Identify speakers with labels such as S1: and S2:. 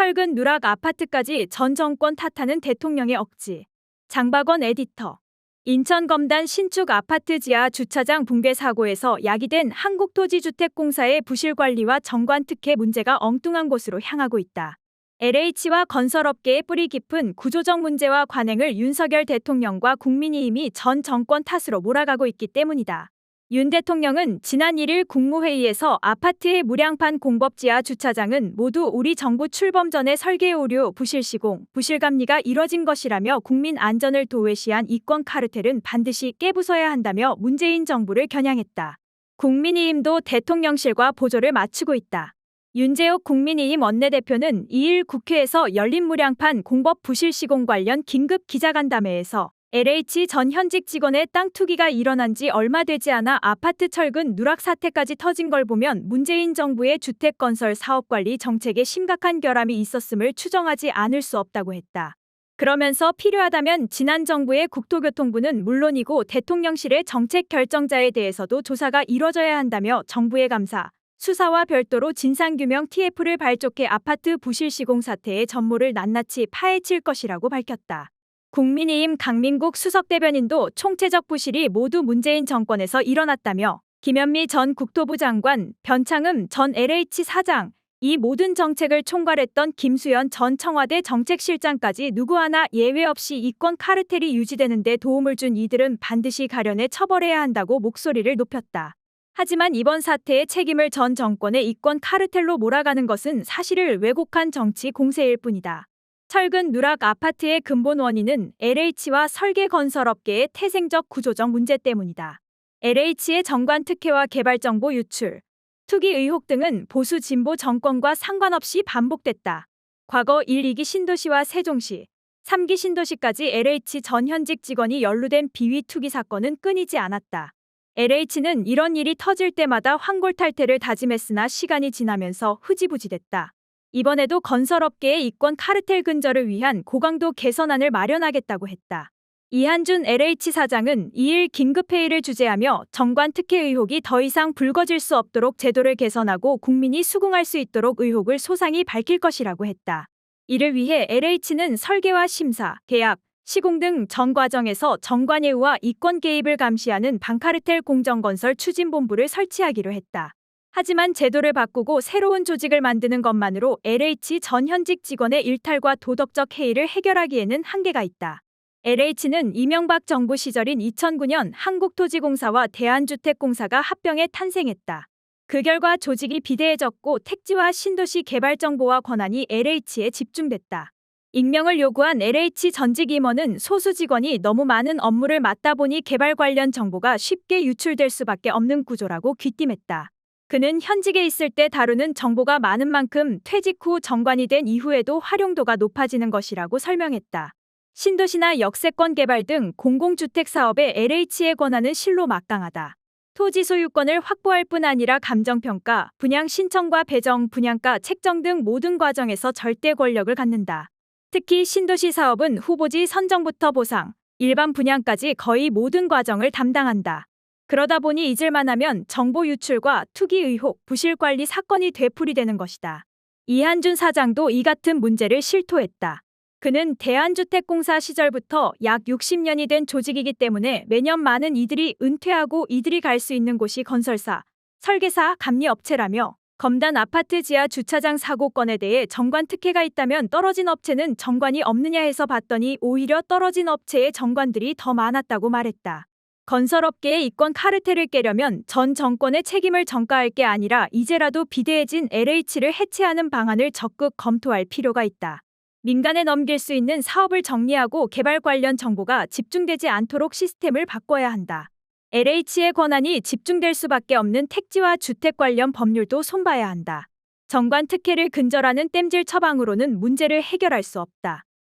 S1: 철근 누락 아파트까지 전 정권 탓하는 대통령의 억지. 장박원 에디터. 인천검단 신축 아파트 지하 주차장 붕괴 사고에서 야기된 한국토지주택공사의 부실 관리와 정관 특혜 문제가 엉뚱한 곳으로 향하고 있다. LH와 건설업계의 뿌리 깊은 구조적 문제와 관행을 윤석열 대통령과 국민이 이미 전 정권 탓으로 몰아가고 있기 때문이다. 윤 대통령은 지난 1일 국무회의에서 아파트의 무량판 공법 지하 주차장은 모두 우리 정부 출범 전에 설계 오류, 부실 시공, 부실 감리가 이뤄진 것이라며 국민 안전을 도외시한 이권 카르텔은 반드시 깨부숴야 한다며 문재인 정부를 겨냥했다. 국민의힘도 대통령실과 보조를 맞추고 있다. 윤재옥 국민의힘 원내대표는 2일 국회에서 열린 무량판 공법 부실 시공 관련 긴급 기자간담회에서 LH 전 현직 직원의 땅 투기가 일어난 지 얼마 되지 않아 아파트 철근 누락 사태까지 터진 걸 보면 문재인 정부의 주택건설 사업관리 정책에 심각한 결함이 있었음을 추정하지 않을 수 없다고 했다. 그러면서 필요하다면 지난 정부의 국토교통부는 물론이고 대통령실의 정책 결정자에 대해서도 조사가 이뤄져야 한다며 정부의 감사, 수사와 별도로 진상규명 TF를 발족해 아파트 부실 시공 사태의 전모를 낱낱이 파헤칠 것이라고 밝혔다. 국민의힘 강민국 수석대변인도 총체적 부실이 모두 문재인 정권에서 일어났다며 김현미 전 국토부 장관, 변창흠 전 LH 사장, 이 모든 정책을 총괄했던 김수현 전 청와대 정책실장까지 누구 하나 예외 없이 이권 카르텔이 유지되는 데 도움을 준 이들은 반드시 가려내 처벌해야 한다고 목소리를 높였다. 하지만 이번 사태의 책임을 전 정권의 이권 카르텔로 몰아가는 것은 사실을 왜곡한 정치 공세일 뿐이다. 철근 누락 아파트의 근본 원인은 LH와 설계건설업계의 태생적 구조적 문제 때문이다. LH의 정관 특혜와 개발정보 유출, 투기 의혹 등은 보수 진보 정권과 상관없이 반복됐다. 과거 1, 2기 신도시와 세종시, 3기 신도시까지 LH 전 현직 직원이 연루된 비위 투기 사건은 끊이지 않았다. LH는 이런 일이 터질 때마다 환골탈태를 다짐했으나 시간이 지나면서 흐지부지됐다. 이번에도 건설업계의 이권 카르텔 근절을 위한 고강도 개선안을 마련하겠다고 했다. 이한준 LH 사장은 2일 긴급회의를 주재하며 정관 특혜 의혹이 더 이상 불거질 수 없도록 제도를 개선하고 국민이 수긍할 수 있도록 의혹을 소상히 밝힐 것이라고 했다. 이를 위해 LH는 설계와 심사, 계약, 시공 등 전 과정에서 정관 예우와 이권 개입을 감시하는 반카르텔 공정건설 추진본부를 설치하기로 했다. 하지만 제도를 바꾸고 새로운 조직을 만드는 것만으로 LH 전 현직 직원의 일탈과 도덕적 해이를 해결하기에는 한계가 있다. LH는 이명박 정부 시절인 2009년 한국토지공사와 대한주택공사가 합병해 탄생했다. 그 결과 조직이 비대해졌고 택지와 신도시 개발 정보와 권한이 LH에 집중됐다. 익명을 요구한 LH 전직 임원은 소수 직원이 너무 많은 업무를 맡다 보니 개발 관련 정보가 쉽게 유출될 수밖에 없는 구조라고 귀띔했다. 그는 현직에 있을 때 다루는 정보가 많은 만큼 퇴직 후 정관이 된 이후에도 활용도가 높아지는 것이라고 설명했다. 신도시나 역세권 개발 등 공공주택 사업에 LH의 권한은 실로 막강하다. 토지 소유권을 확보할 뿐 아니라 감정평가, 분양 신청과 배정, 분양가 책정 등 모든 과정에서 절대 권력을 갖는다. 특히 신도시 사업은 후보지 선정부터 보상, 일반 분양까지 거의 모든 과정을 담당한다. 그러다 보니 잊을만하면 정보 유출과 투기 의혹, 부실 관리 사건이 되풀이되는 것이다. 이한준 사장도 이 같은 문제를 실토했다. 그는 대한주택공사 시절부터 약 60년이 된 조직이기 때문에 매년 많은 이들이 은퇴하고 이들이 갈 수 있는 곳이 건설사, 설계사, 감리업체라며 검단 아파트 지하 주차장 사고건에 대해 정관 특혜가 있다면 떨어진 업체는 정관이 없느냐 해서 봤더니 오히려 떨어진 업체의 정관들이 더 많았다고 말했다. 건설업계의 이권 카르텔을 깨려면 전 정권의 책임을 전가할 게 아니라 이제라도 비대해진 LH를 해체하는 방안을 적극 검토할 필요가 있다. 민간에 넘길 수 있는 사업을 정리하고 개발 관련 정보가 집중되지 않도록 시스템을 바꿔야 한다. LH의 권한이 집중될 수밖에 없는 택지와 주택 관련 법률도 손봐야 한다. 정관 특혜를 근절하는 땜질 처방으로는 문제를 해결할 수 없다.